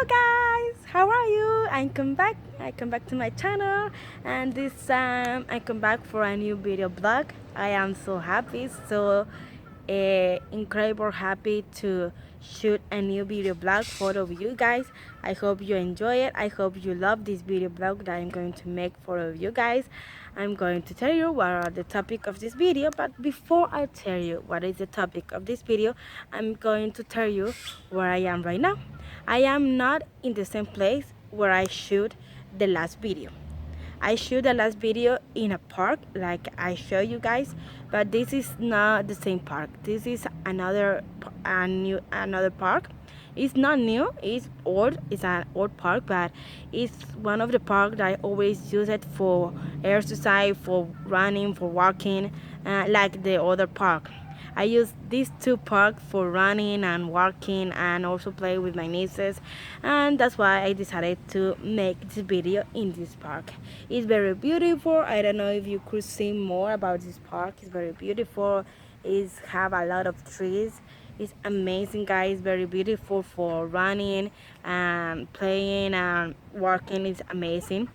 guys, how are you? I come back to my channel, and this time I come back for a new video blog. I am so happy, so incredible happy to shoot a new video blog for all of you guys. I hope you enjoy it. I hope you love this video blog that I'm going to make for all of you guys. I'm going to tell you what are the topic of this video, but before I tell you what is the topic of this video, I'm going to tell you where I am right now. I am not in the same place where I shoot the last video. I shoot the last video in a park like I show you guys, but this is not the same park. This is another park. It's not new, it's old, it's an old park, but it's one of the parks that I always use it for exercise, for running, for walking, like the other park. I use these two parks for running and walking and also play with my nieces, and that's why I decided to make this video in this park. It's very beautiful. I don't know if you could see more about this park. It's very beautiful. It's have a lot of trees. It's amazing, guys. Very beautiful for running and playing and walking. It's amazing.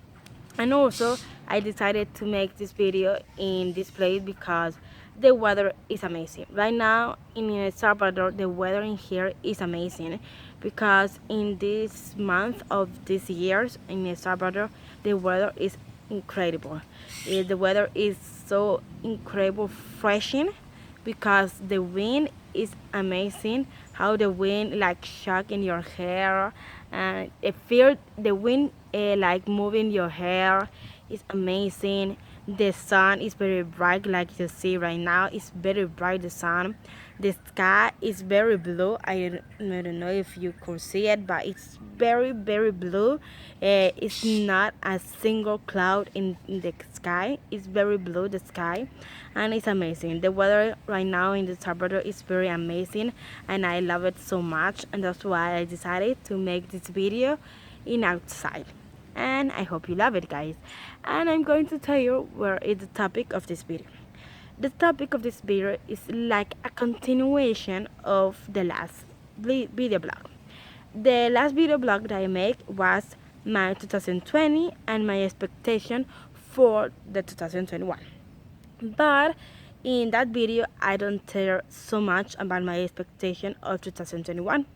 And also I decided to make this video in this place because the weather is amazing right now in El Salvador. The weather in here is amazing because in this month of this years in El Salvador the weather is incredible. The weather is so incredible freshing because the wind is amazing. How the wind like shock in your hair, and it feel the wind like moving your hair is amazing. The sun is very bright like you see right now. It's very bright, the sun. The sky is very blue. I don't know if you could see it, but it's very blue. It's not a single cloud in the sky. It's very blue, the sky, and it's amazing. The weather right now in the Salvador is very amazing, and I love it so much, and that's why I decided to make this video in outside, and I hope you love it, guys. And I'm going to tell you where is the topic of this video. The topic of this video is like a continuation of the last video blog. The last video blog that I made was my 2020 and my expectation for the 2021. But in that video I don't tell so much about my expectation of 2021.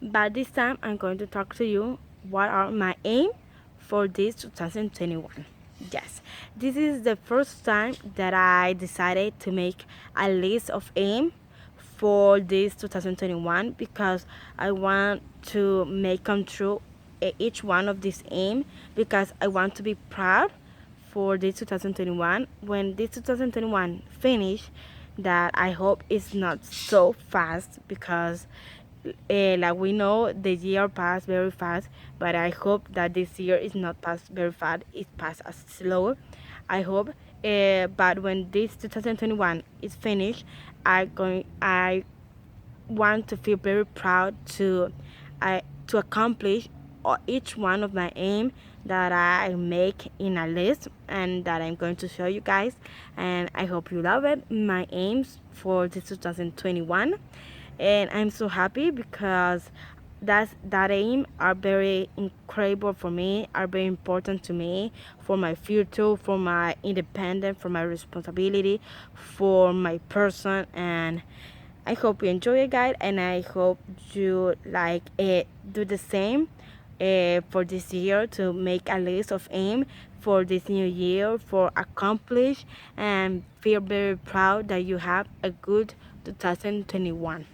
But this time I'm going to talk to you what are my aim for this 2021. Yes, this is the first time that I decided to make a list of aim for this 2021 because I want to make come true each one of these aim, because I want to be proud for this 2021 when this 2021 finish, that I hope it's not so fast because like we know the year passed very fast, but I hope that this year is not passed very fast, it passed as slow. I hope, but when this 2021 is finished, I want to feel very proud to accomplish each one of my aim that I make in a list and that I'm going to show you guys, and I hope you love it, my aims for this 2021. And I'm so happy because that aim are very incredible for me, are very important to me for my future, for my independence, for my responsibility, for my person. And I hope you enjoy it, guys, and I hope you like do the same for this year, to make a list of aim for this new year, for accomplish and feel very proud that you have a good 2021.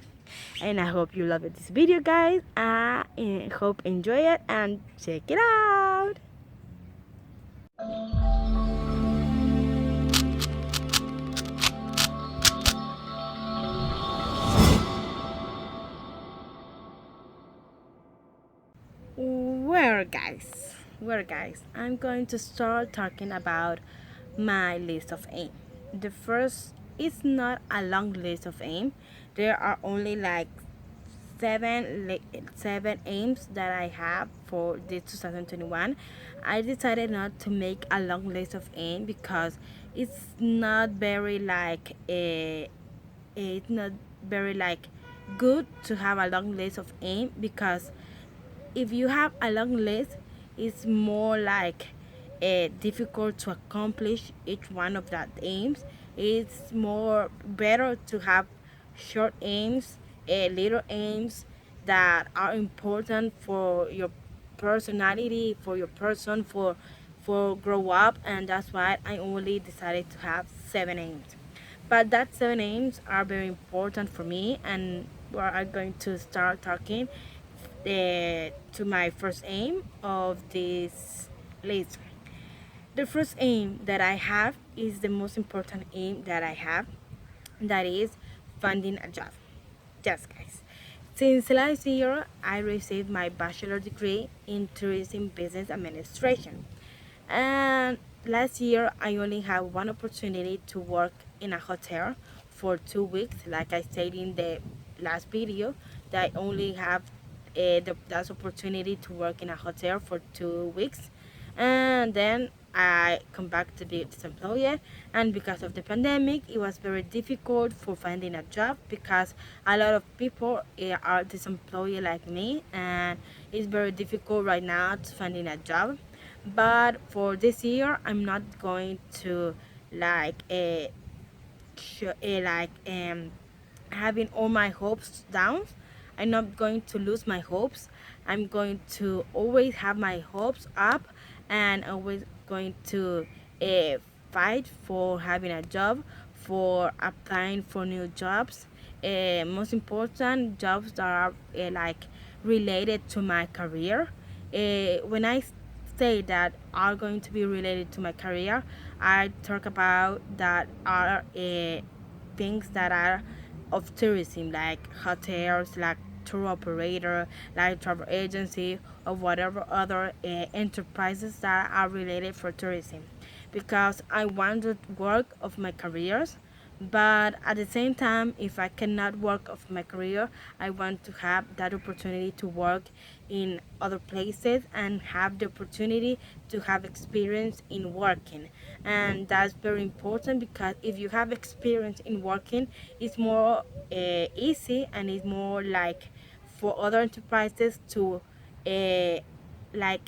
And I hope you love this video, guys. I hope enjoy it and check it out. Where guys, I'm going to start talking about my list of aim. The first is not a long list of aim. There are only like seven aims that I have for this 2021. I decided not to make a long list of aim because it's not very like it's not very like good to have a long list of aim, because if you have a long list, it's more like difficult to accomplish each one of that aims. It's more better to have short aims, little aims that are important for your personality, for your person, for grow up, and that's why I only decided to have 7 aims. But that 7 aims are very important for me, and we are going to start talking to my first aim of this list. The first aim that I have is the most important aim that I have, that is finding a job. Yes, guys. Since last year, I received my bachelor degree in tourism business administration. And last year, I only had one opportunity to work in a hotel for 2 weeks. Like I said in the last video, that I only have that opportunity to work in a hotel for 2 weeks. And then I come back to be disemployed, and because of the pandemic, it was very difficult for finding a job because a lot of people are disemployed like me, and it's very difficult right now to finding a job. But for this year, I'm not going to like like having all my hopes down. I'm not going to lose my hopes. I'm going to always have my hopes up, and always going to uh, fight for having a job, for applying for new jobs. Most important jobs that are like related to my career. When I say that are going to be related to my career, I talk about that are things that are of tourism, like hotels, like tour operator, like travel agency, or whatever other enterprises that are related for tourism, because I want to work of my careers. But at the same time, if I cannot work of my career, I want to have that opportunity to work in other places and have the opportunity to have experience in working. And that's very important, because if you have experience in working, it's more easy, and it's more like for other enterprises to uh, like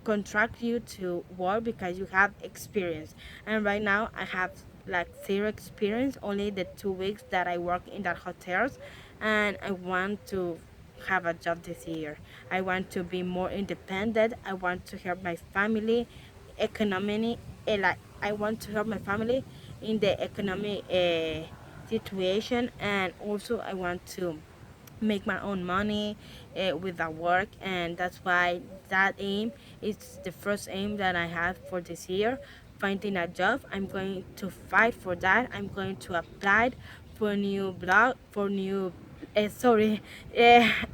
contract you to work because you have experience. And right now I have like zero experience, only the 2 weeks that I work in that hotels. And I want to have a job this year. I want to be more independent. I want to help my family economy, like I want to help my family in the economic situation. And also I want to make my own money with that work. And that's why that aim is the first aim that I have for this year, finding a job. I'm going to fight for that. I'm going to apply for new blog, for new sorry,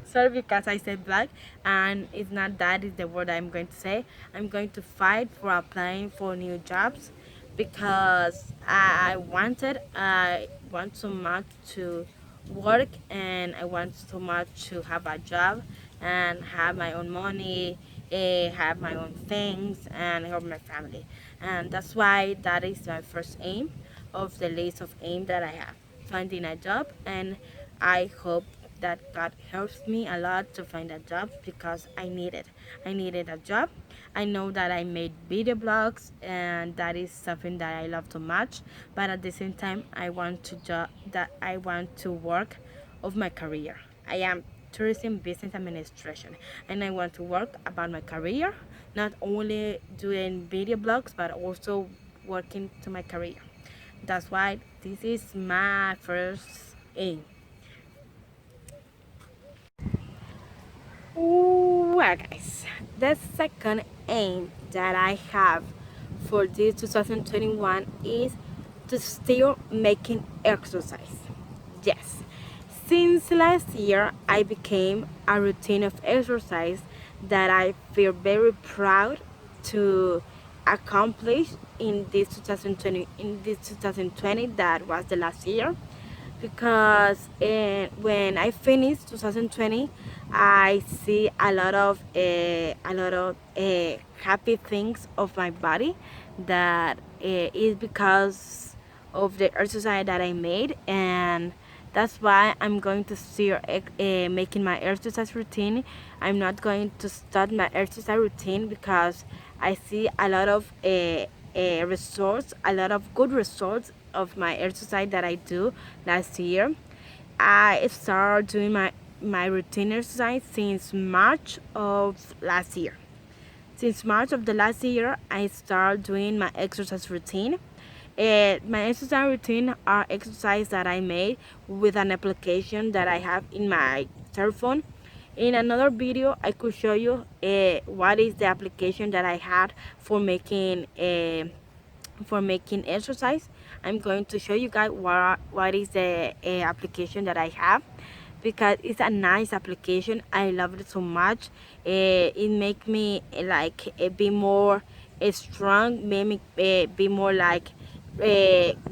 sorry, because I said black, and it's not that is the word I'm going to say. I'm going to fight for applying for new jobs, because I want so much to work, and I want so much to have a job and have my own money, have my own things, and help my family. And that's why that is my first aim of the list of aim that I have, finding a job. And I hope that God helps me a lot to find a job, because I need it. I needed a job. I know that I made video blogs, and that is something that I love so much. But at the same time, I want to work of my career. I am tourism business administration, and I want to work about my career, not only doing video blogs, but also working to my career. That's why this is my first aim. Well, guys, the second aim that I have for this 2021 is to still making exercise. Yes, since last year, I became a routine of exercise that I feel very proud to accomplish in this 2020, that was the last year. Because when I finished 2020, I see a lot of happy things of my body, that is because of the exercise that I made. And That's why I'm going to start making my exercise routine. I'm not going to start my exercise routine because I see a lot of results, a lot of good results of my exercise that I do last year. I started doing my routine exercise since March of last year. Since March of the last year, I started doing my exercise routine. My exercise routine are exercise that I made with an application that I have in my cell phone. In another video, I could show you what is the application that I had for making exercise. I'm going to show you guys what is the application that I have, because it's a nice application. I love it so much. It make me like be more strong, make me be more like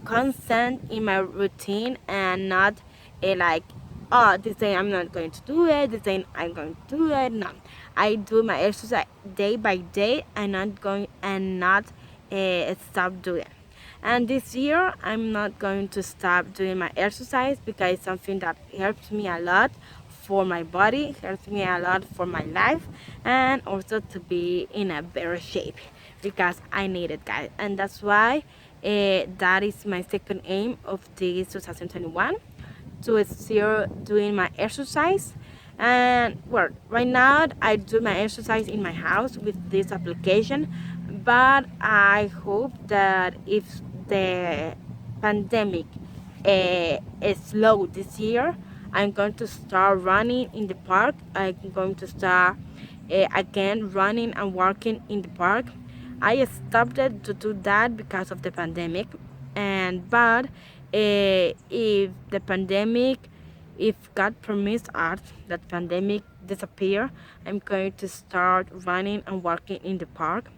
constant in my routine, and not like, oh, this day I'm not going to do it, this day I'm going to do it. No, I do my exercise day by day, and not stop doing. And this year, I'm not going to stop doing my exercise because it's something that helps me a lot for my body, helps me a lot for my life, and also to be in a better shape, because I need it, guys. And that's why that is my second aim of this 2021, to start doing my exercise. And well, right now I do my exercise in my house with this application, but I hope that if the pandemic is slow this year, I'm going to start running in the park. I'm going to start again running and walking in the park. I stopped it to do that because of the pandemic, and but if the pandemic, if God permits us that pandemic disappear, I'm going to start running and walking in the park.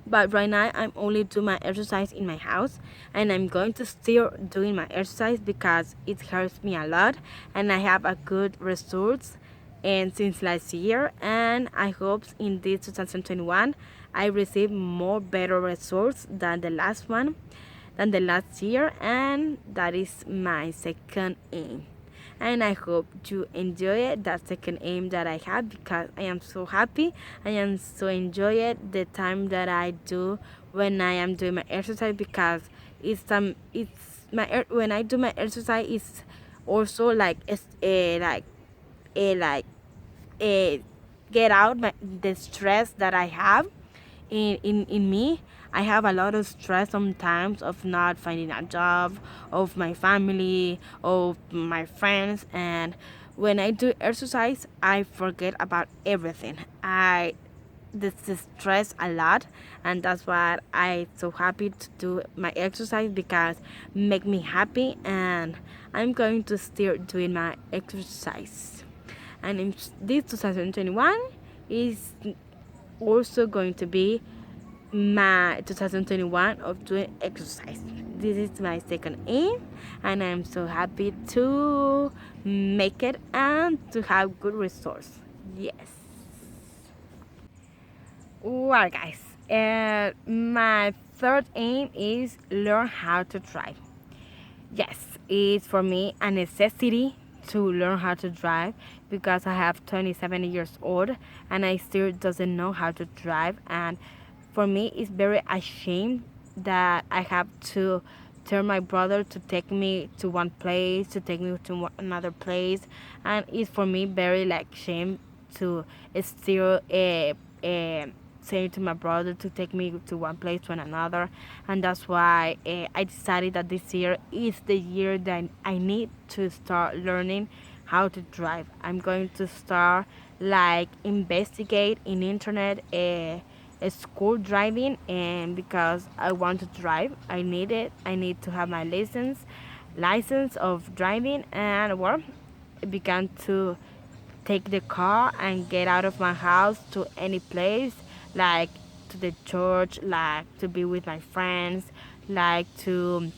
But right now I'm only doing my exercise in my house, and I'm going to still doing my exercise because it helps me a lot, and I have a good results and since last year. And I hope in this 2021 I receive more better results than the last year. And that is my second aim, and I hope you enjoy it, that second aim that I have, because I am so happy. I am so enjoy it the time that I do when I am doing my exercise, because when I do my exercise, it's also like like uh, get out the stress that I have in me. I have a lot of stress sometimes of not finding a job, of my family, of my friends, and when I do exercise, I forget about everything. I this stress a lot, and that's why I so happy to do my exercise, because make me happy. And I'm going to start doing my exercise. And in this 2021 is also going to be my 2021 of doing exercise. This is my second aim, and I'm so happy to make it and to have good results. Yes. Well, guys, my third aim is learn how to drive. Yes, it's for me a necessity to learn how to drive, because I have 27 years old and I still doesn't know how to drive. And for me, it's very ashamed that I have to tell my brother to take me to one place, to take me to another place, and it's for me very like shame to still say to my brother to take me to one place to another. And that's why I decided that this year is the year that I need to start learning how to drive. I'm going to start like investigate in internet a school driving, and because I want to drive, I need it. I need to have my license of driving. And well, I began to take the car and get out of my house to any place, like to the church, like to be with my friends, like to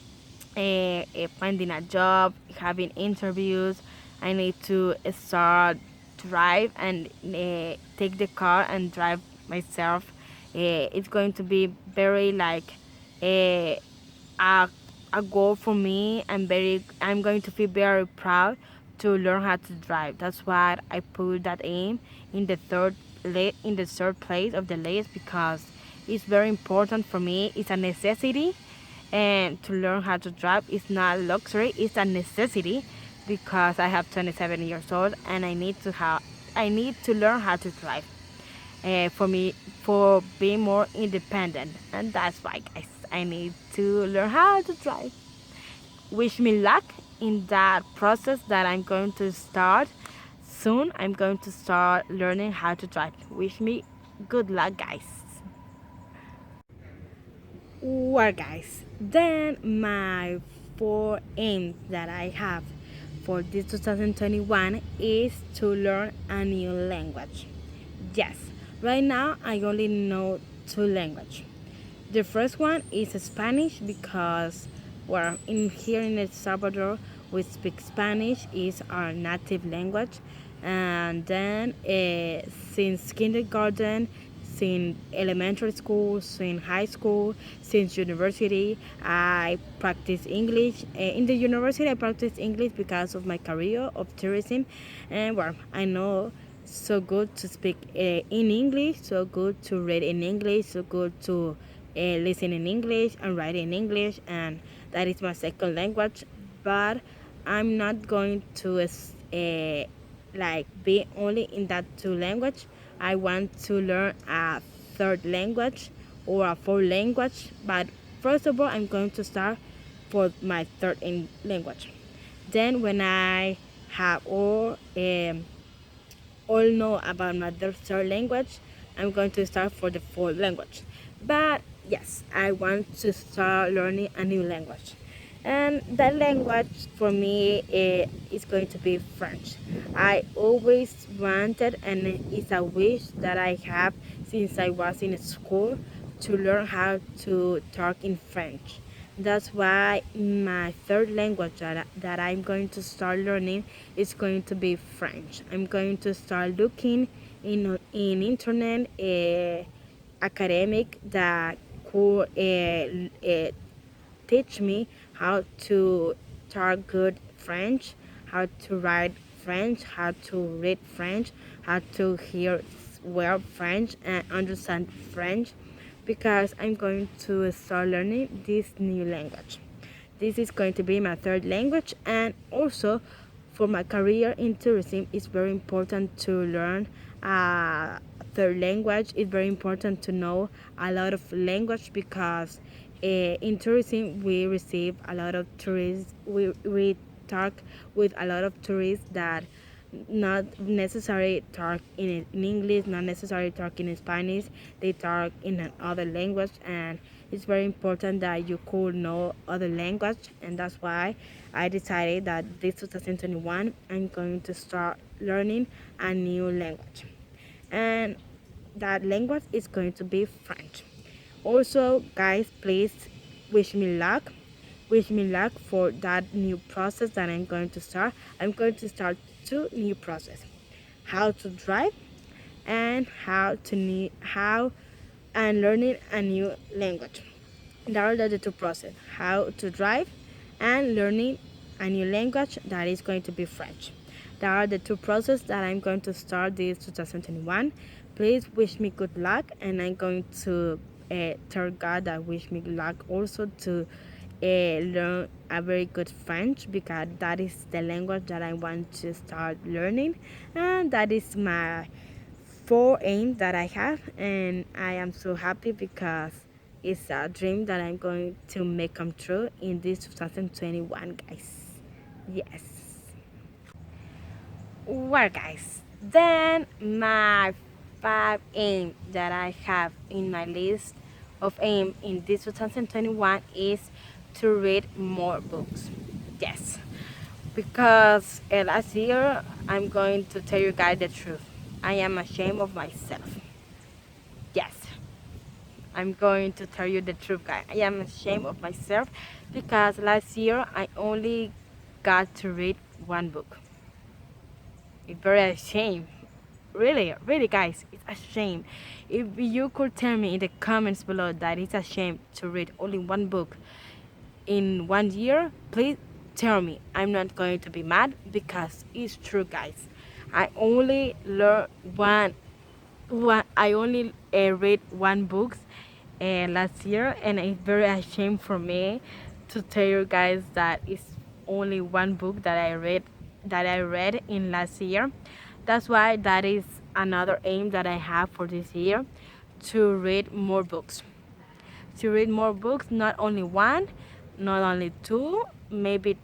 finding a job, having interviews. I need to start drive and take the car and drive myself. It's going to be very like a a goal for me. I'm going to feel very proud to learn how to drive. That's why I put that aim in the third place of the list, because it's very important for me. It's a necessity, and to learn how to drive is not a luxury, it's a necessity, because I have 27 years old and I need to learn how to drive, for me, for being more independent. And that's why, guys, I need to learn how to drive. Wish me luck in that process that I'm going to start soon. I'm going to start learning how to drive. Wish me good luck, guys. Well, guys, then my four aims that I have for this 2021 is to learn a new language. Yes, right now I only know two languages. The first one is Spanish, because well, in here in El Salvador we speak Spanish, is our native language. And then since kindergarten, since elementary school, since high school, since university, I practice English. In the university I practice English because of my career of tourism. And well, I know so good to speak in English, so good to read in English, so good to listen in English and write in English, and that is my second language. But I'm not going to like be only in that two language. I want to learn a third language or a fourth language. But first of all, I'm going to start for my third language. Then when I have all know about my third language, I'm going to start for the fourth language. But yes, I want to start learning a new language. And that language for me is going to be French. I always wanted, and it's a wish that I have since I was in school, to learn how to talk in French. That's why my third language that I'm going to start learning is going to be French. I'm going to start looking in internet academic that could teach me how to talk good French, how to write French, how to read French, how to hear well French and understand French, because I'm going to start learning this new language. This is going to be my third language, and also for my career in tourism, it's very important to learn a third language. It's very important to know a lot of language, because in tourism we receive a lot of tourists. We talk with a lot of tourists that not necessarily talk in English, not necessarily talk in Spanish. They talk in another language, and it's very important that you could know other language. And that's why I decided that this 2021 I'm going to start learning a new language, and that language is going to be French. Also, guys, please wish me luck. Wish me luck for that new process that I'm going to start. I'm going to start two new process: how to drive, and how and learning a new language. That are the two process: how to drive and learning a new language that is going to be French. That are the two process that I'm going to start this 2021. Please wish me good luck, and I'm going to tell God that wish me luck also to learn a very good French, because that is the language that I want to start learning, and that is my four aims that I have, and I am so happy because it's a dream that I'm going to make come true in this 2021, guys. Yes. Well, guys, then my five aims that I have in my list of aim in this 2021 is to read more books. Yes, because last year, I'm going to tell you guys the truth, I am ashamed of myself. Yes, I'm going to tell you the truth, guys. I am ashamed of myself because last year I only got to read one book. It's very ashamed. Really, really, guys, it's a shame. If you could tell me in the comments below that it's a shame to read only one book, in 1 year, please tell me. I'm not going to be mad because it's true, guys. I only learned one I only read one book last year, and it's very ashamed for me to tell you guys that it's only one book that I read in last year. That's why that is another aim that I have for this year, to read more books. To read more books, not only one, not only two, maybe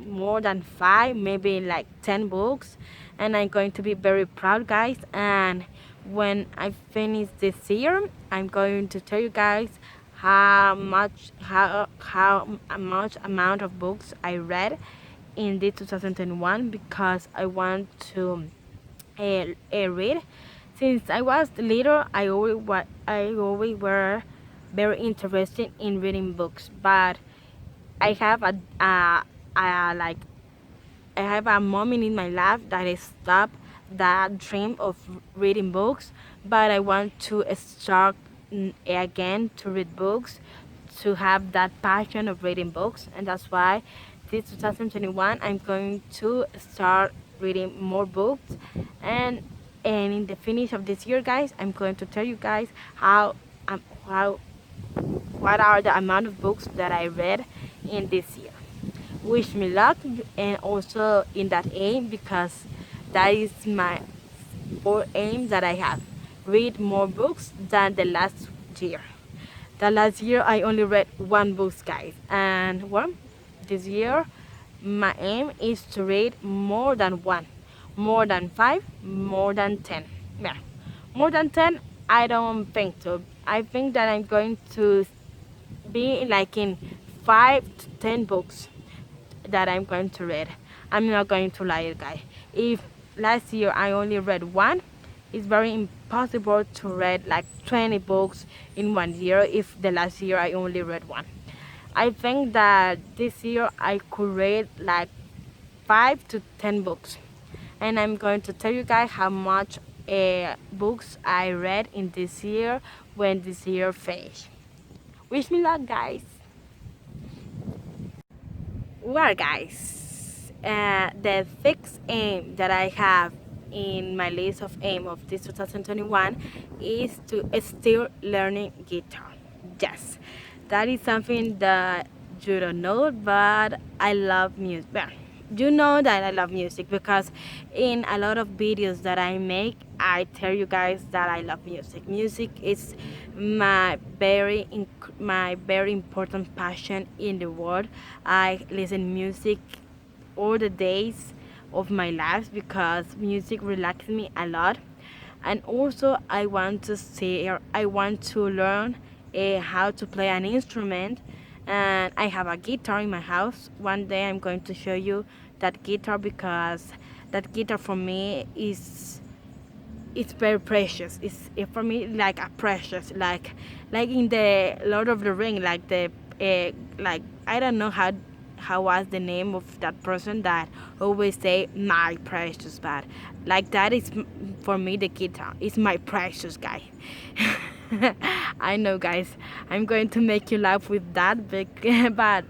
more than five, maybe like 10 books. And I'm going to be very proud, guys. And when I finish this year, I'm going to tell you guys how much amount of books I read in this 2021, because I want to read. Since I was little, I always were very interested in reading books, but I have a like I have a moment in my life that I stopped that dream of reading books, but I want to start again to read books, to have that passion of reading books, and that's why this 2021 I'm going to start reading more books, and in the finish of this year, guys, I'm going to tell you guys how what are the amount of books that I read in this year. Wish me luck, and also in that aim, because that is my four aim that I have. Read more books than the last year. The last year I only read one book, guys, and well, this year my aim is to read more than one, more than five, more than 10. Yeah, more than 10. I don't think so. I think that I'm going to be like in 5 to 10 books that I'm going to read. I'm not going to lie, guys. If last year I only read one, it's very impossible to read like 20 books in 1 year if the last year I only read one. I think that this year I could read like 5 to 10 books. And I'm going to tell you guys how much books I read in this year when this year finished. Wish me luck, guys. Well, guys, the fixed aim that I have in my list of aim of this 2021 is to still learning guitar. Yes, that is something that you don't know, but I love music. Well, you know that I love music because in a lot of videos that I make, I tell you guys that I love music. Music is my very important passion in the world. I listen music all the days of my life because music relaxes me a lot. And also I want to learn how to play an instrument, and I have a guitar in my house. One day I'm going to show you that guitar, because that guitar for me is it's very precious. It's for me like a precious, like in the Lord of the Ring, like the like I don't know how was the name of that person that always say my precious, but like that is for me the guitar. It's my precious, guy. I know, guys. I'm going to make you laugh with that, but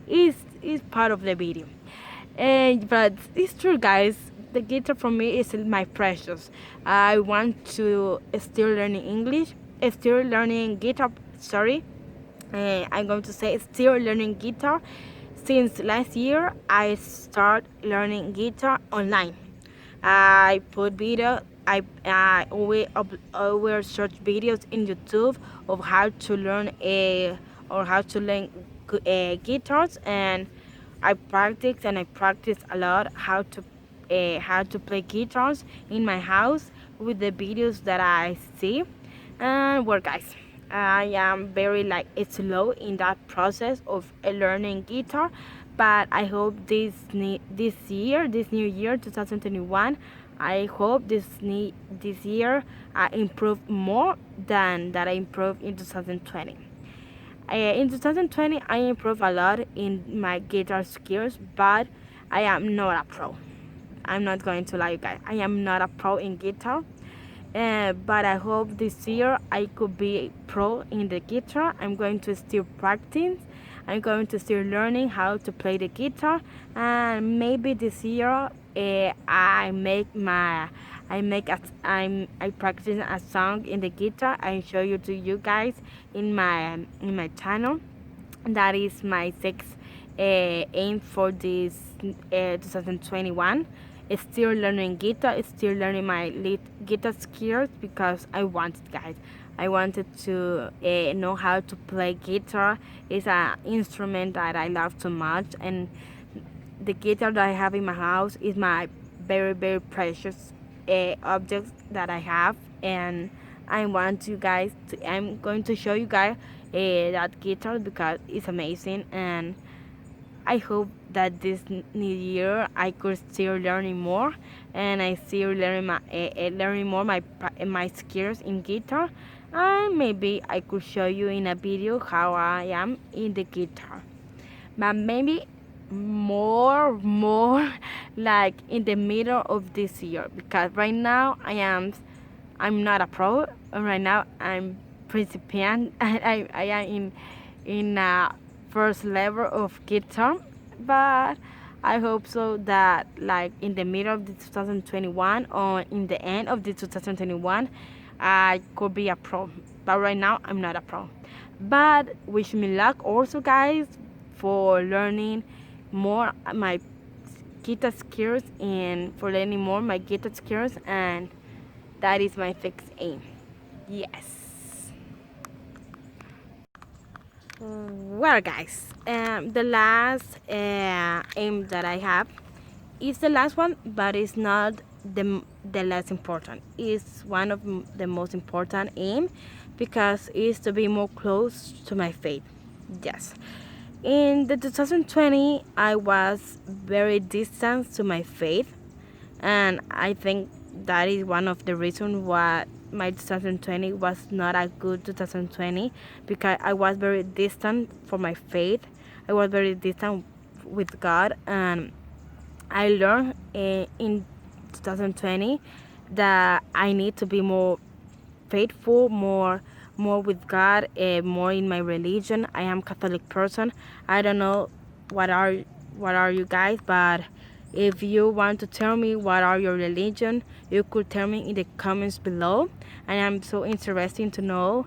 it's part of the video. And but it's true, guys. The guitar for me is my precious. I want to still learning English, still learning guitar. Sorry, I'm going to say still learning guitar. Since last year, I start learning guitar online. I put video. Always search videos in YouTube of how to learn guitars, and I practice a lot how to play guitars in my house with the videos that I see. And well, guys, I am very like slow in that process of learning guitar, but I hope this year, this new year, 2021, I hope this year I improve more than that I improved in 2020. In 2020, I improved a lot in my guitar skills, but I am not a pro. I'm not going to lie, you guys. I am not a pro in guitar, but I hope this year I could be pro in the guitar. I'm going to still practice. I'm going to still learning how to play the guitar, and maybe this year I practice a song in the guitar. I show you to you guys in my channel. That is my sixth aim for this 2021. It's still learning guitar. It's still learning my lead guitar skills because I wanted, guys. I wanted to know how to play guitar. It's an instrument that I love so much, and the guitar that I have in my house is my very precious object that I have, and I want you guys to. I'm going to show you guys that guitar because it's amazing, and I hope that this new year I could still learning more, and I still learning more my skills in guitar, and maybe I could show you in a video how I am in the guitar, but maybe more like in the middle of this year because right now I'm not a pro. Right now I'm principiant. I am in a first level of guitar, but I hope so that like in the middle of the 2021 or in the end of the 2021 I could be a pro. But right now I'm not a pro. But wish me luck also, guys, for learning more my guitar skills and for learning more my guitar skills, and that is my fixed aim. Yes. Well, guys, the last aim that I have is the last one, but it's not the less important. It's one of the most important aim because it's to be more close to my faith. Yes. In the 2020, I was very distant to my faith, and I think that is one of the reasons why my 2020 was not a good 2020 because I was very distant from my faith. I was very distant with God, and I learned in 2020 that I need to be more faithful, more with God, more in my religion. I am Catholic person. I don't know what are what are you guys, but if you want to tell me what are your religion, you could tell me in the comments below. I am so interested to know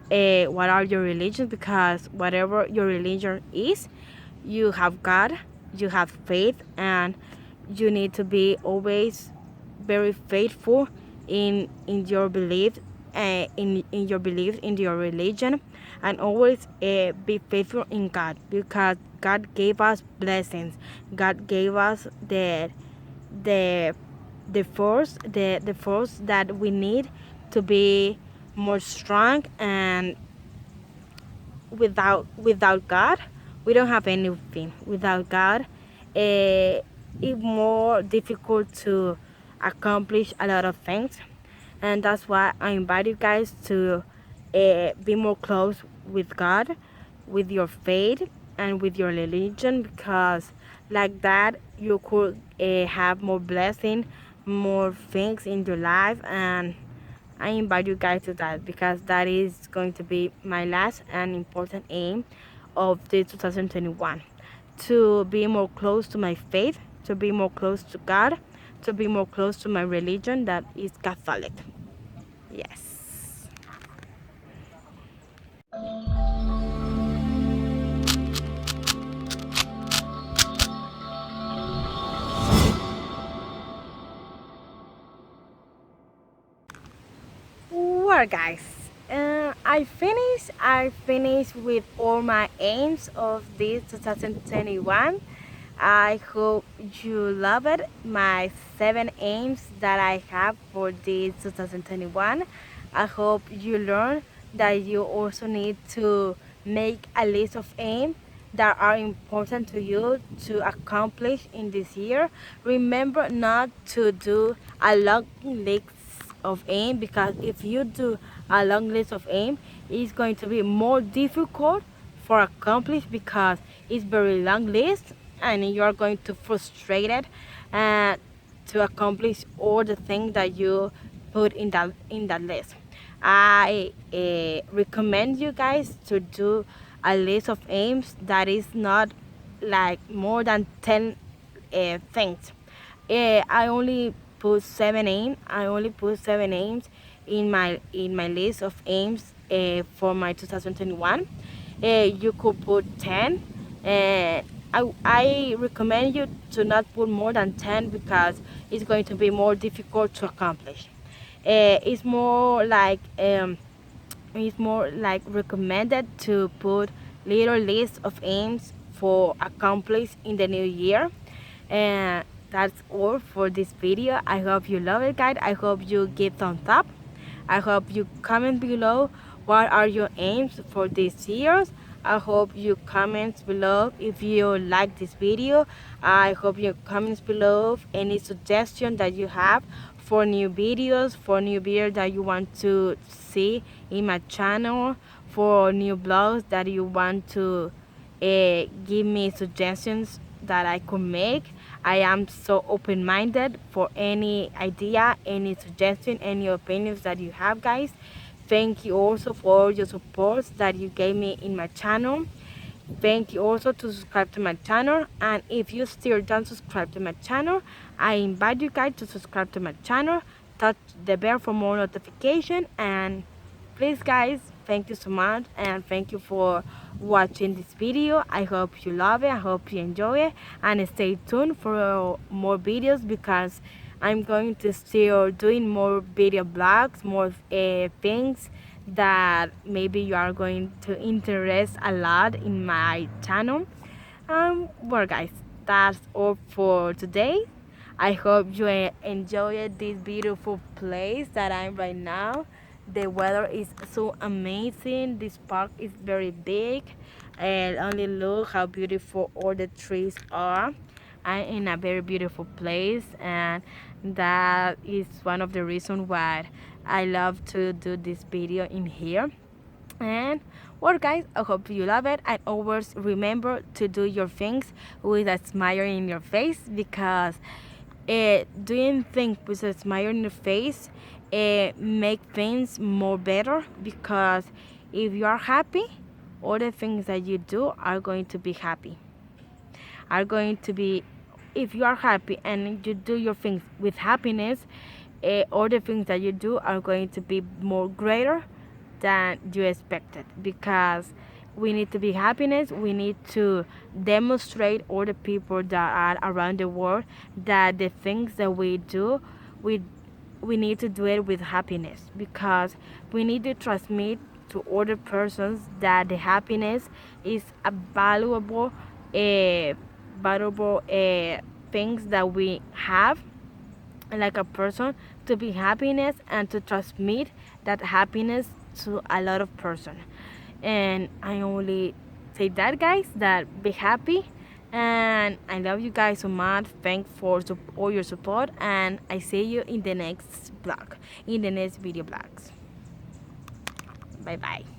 what are your religions because whatever your religion is, you have God, you have faith, and you need to be always very faithful in your belief, in your belief in your religion, and always be faithful in God because God gave us blessings. God gave us the the force that we need to be more strong, and without God, we don't have anything. Without God, it's more difficult to accomplish a lot of things, and that's why I invite you guys to be more close with God, with your faith, and with your religion, because like that you could have more blessing, more things in your life, and I invite you guys to that because that is going to be my last and important aim of the 2021, to be more close to my faith, to be more close to God, to be more close to my religion that is Catholic. Yes. Well, guys, I finished with all my aims of this 2021. I hope you love it. My 7 aims that I have for this 2021. I hope you learn that you also need to make a list of aims that are important to you to accomplish in this year. Remember not to do a long list of aim because if you do a long list of aim, it's going to be more difficult for accomplish because it's very long list and you are going to frustrated and to accomplish all the things that you put in that list. I recommend you guys to do a list of aims that is not like more than 10 things. I only put 7 aims. I only put 7 aims in my list of aims for my 2021. You could put 10. I recommend you to not put more than 10 because it's going to be more difficult to accomplish. It's more like recommended to put little list of aims for accomplish in the new year. And that's all for this video. I hope you love it, guys. I hope you give thumbs up. I hope you comment below what are your aims for this year. I hope you comment below if you like this video. I hope you comments below any suggestion that you have for new videos, that you want to see in my channel, for new blogs that you want to give me suggestions that I could make. I am so open-minded for any idea, any suggestion, any opinions that you have, guys. Thank you also for your support that you gave me in my channel. Thank you also to subscribe to my channel, and if you still don't subscribe to my channel, I invite you guys to subscribe to my channel, touch the bell for more notification, and please guys, thank you so much, and thank you for watching this video. I hope you love it, I hope you enjoy it, and stay tuned for more videos because I'm going to still doing more video blogs, more things that maybe you are going to interest a lot in my channel. Well guys, that's all for today. I hope you enjoyed this beautiful place that I'm right now. The weather is so amazing. This park is very big, and only look how beautiful all the trees are. I'm in a very beautiful place, and that is one of the reasons why I love to do this video in here. And well guys, I hope you love it, and always remember to do your things with a smile in your face, because doing things with a smile in your face make things more better, because if you are happy, all the things that you do are going to be happy, are going to be, if you are happy and you do your things with happiness, all the things that you do are going to be more greater than you expected, because we need to be happiness. We need to demonstrate all the people that are around the world that the things that we do, we we need to do it with happiness, because we need to transmit to other persons that the happiness is a valuable things that we have, like a person, to be happiness and to transmit that happiness to a lot of person. And I only say that, guys, that be happy, and I love you guys so much. Thanks for all your support, and I see you in the next vlog, in the next video blogs. Bye bye.